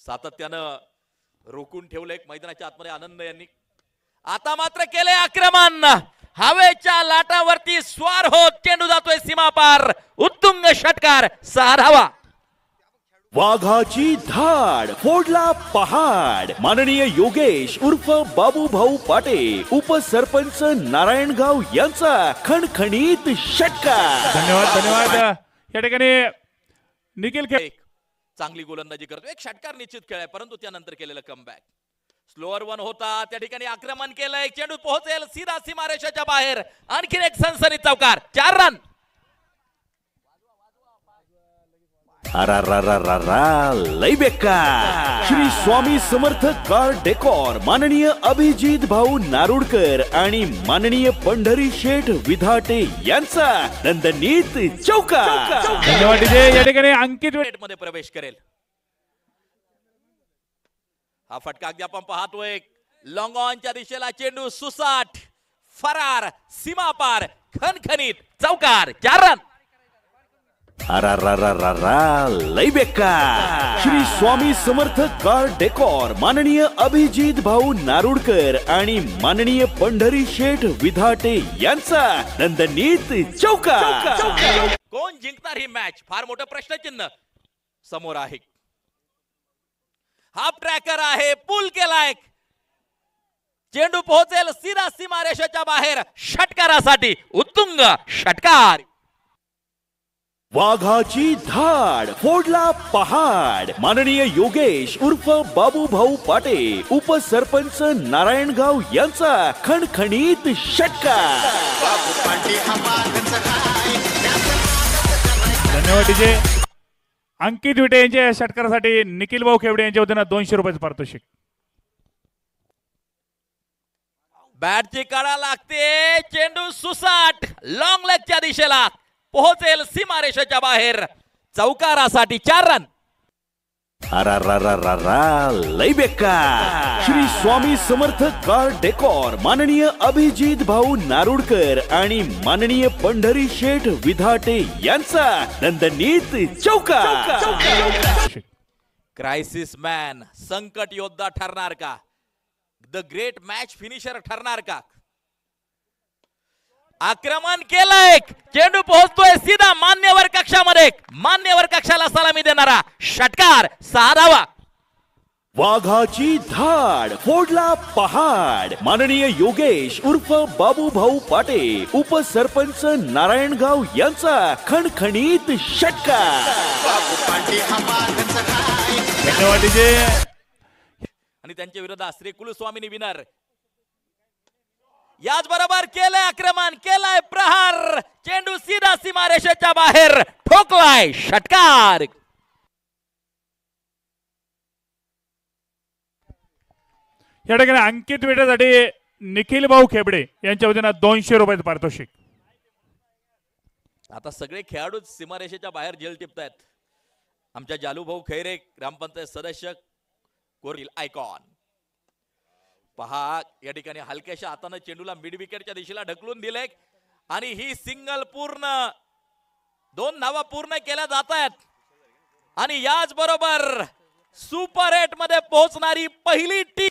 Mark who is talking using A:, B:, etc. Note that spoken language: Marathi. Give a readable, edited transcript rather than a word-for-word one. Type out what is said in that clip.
A: सातत्यानं रोखून ठेवलंय मैदानाच्या आतमध्ये आनंद यांनी। आता मात्र केले आक्रमण, हवेच्या लाटावरती स्वार होत चेंडू जातोय सीमा पार, उत्तुंग षटकार, 6 धावा।
B: वाघाची धाड फोडला पहाड। माननीय योगेश उर्फ बाबू भाऊ पाटे, उपसरपंच नारायणगाव यांचा खणखणीत षटकार।
C: धन्यवाद धन्यवाद। या ठिकाणी निखिल
A: चांगली गोलंदाजी करतो, एक षटकार निश्चित खेळ आहे, परंतु त्यानंतर केलेलं कमबॅक। स्लोअर वन होता, त्या ठिकाणी आक्रमण केलंय, चेंडू पोहोचेल सीधा सीमारेषेच्या बाहेर, आणखीन एक सनसनीत चौकार, 4 रन।
B: लय बेकार। श्री स्वामी समर्थ कार डेकोर माननीय अभिजित भाऊ नारुडकर आणि माननीय पंढरी शेठ विधाटे यांचा नंदनीत चौकार।
C: धन्यवाद डीजे। या ठिकाणी अंकित
A: मध्ये प्रवेश करेल, हा फटका अगदी आपण पाहतोय, लॉंग ऑनच्या दिशेला चेंडू सुसाट, फरार, सीमा पार, खणखणीत चौकार, 4 रन।
B: लय बेकार। श्री स्वामी समर्थ कार डेकोर माननीय अभिजित भाऊ नारुडकर आणि माननीय पंढरी शेठ विधाटे यांचा नंदनीत चौकार।
A: कोण जिंकणार ही मॅच, फार मोठं प्रश्नचिन्ह समोर आहे। हाफ ट्रॅकर आहे, पूल केलाय, चेंडू पोहोचेल सीधा सीमारेषेच्या बाहेर, षटकारासाठी उत्तुंग षटकार।
B: वाघाची धाड फोडला पहाड। माननीय योगेश उर्फ बाबू भाऊ पाटे, उपसरपंच नारायणगाव यांचा खणखणीत षटकार।
C: धन्यवाद डीजे। अंकित विटे यांच्या षटकारासाठी निखिल भाऊ खेवडे यांच्या वतीने 200 रुपयाचं पारितोषिक।
A: बॅटची कडा लागते, चेंडू सुसाट, लॉंग लेगच्या दिशेला पोहोचेल सीमारेषेच्या बाहेर, चौकारासाठी 4 रन।
B: लय बेकार। श्री स्वामी समर्थ कार डेकोर माननीय अभिजित भाऊ नारुडकर आणि माननीय पंढरी शेठ विधाटे यांचा नंदनीत चौकार।
A: क्रायसिस मॅन, संकट योद्धा ठरणार का, द ग्रेट मॅच फिनिशर ठरणार का? आक्रमण केलंय, चेंडू पोहोचतोय सीधा मान्यवर कक्षामध्ये, मान्यवर कक्षाला सलामी देणारा षटकार, 6 धावा।
B: वाघाची धाड फोडला पहाड। माननीय योगेश उर्फ बाबू भाऊ पाटे, उपसरपंच नारायणगाव यांचा खणखणीत षटकार।
C: धन्यवाद डीजे।
A: आणि त्यांच्या विरोधात श्री कुलस्वामिनी विनर। याच बरोबर केलंय आक्रमण, केलाय प्रहार, चेंडू सीधा सीमारेषेच्या बाहेर, ठोकलाय षटकार।
C: या ठिकाणी अंकित विटेसाठी निखिल भाऊ खेबडे यांच्या वतीने 200 रुपयाचं पारितोषिक।
A: आता सगळे खेळाडू सीमारेषेच्या बाहेर जेल टिपतायत। आमच्या जालू भाऊ खैरे ग्रामपंचायत सदस्य, कोरील आयकॉन, पहा या ठिकाणी हलक्याशा हाताने चेंडूला मिड विकेटच्या दिशेला ढकलून दिले आणि ही सिंगल पूर्ण, 2 धावा पूर्ण केल्या जात आहेत आणि याच बरोबर सुपर 8 मध्ये पोहोचणारी पहिली टीम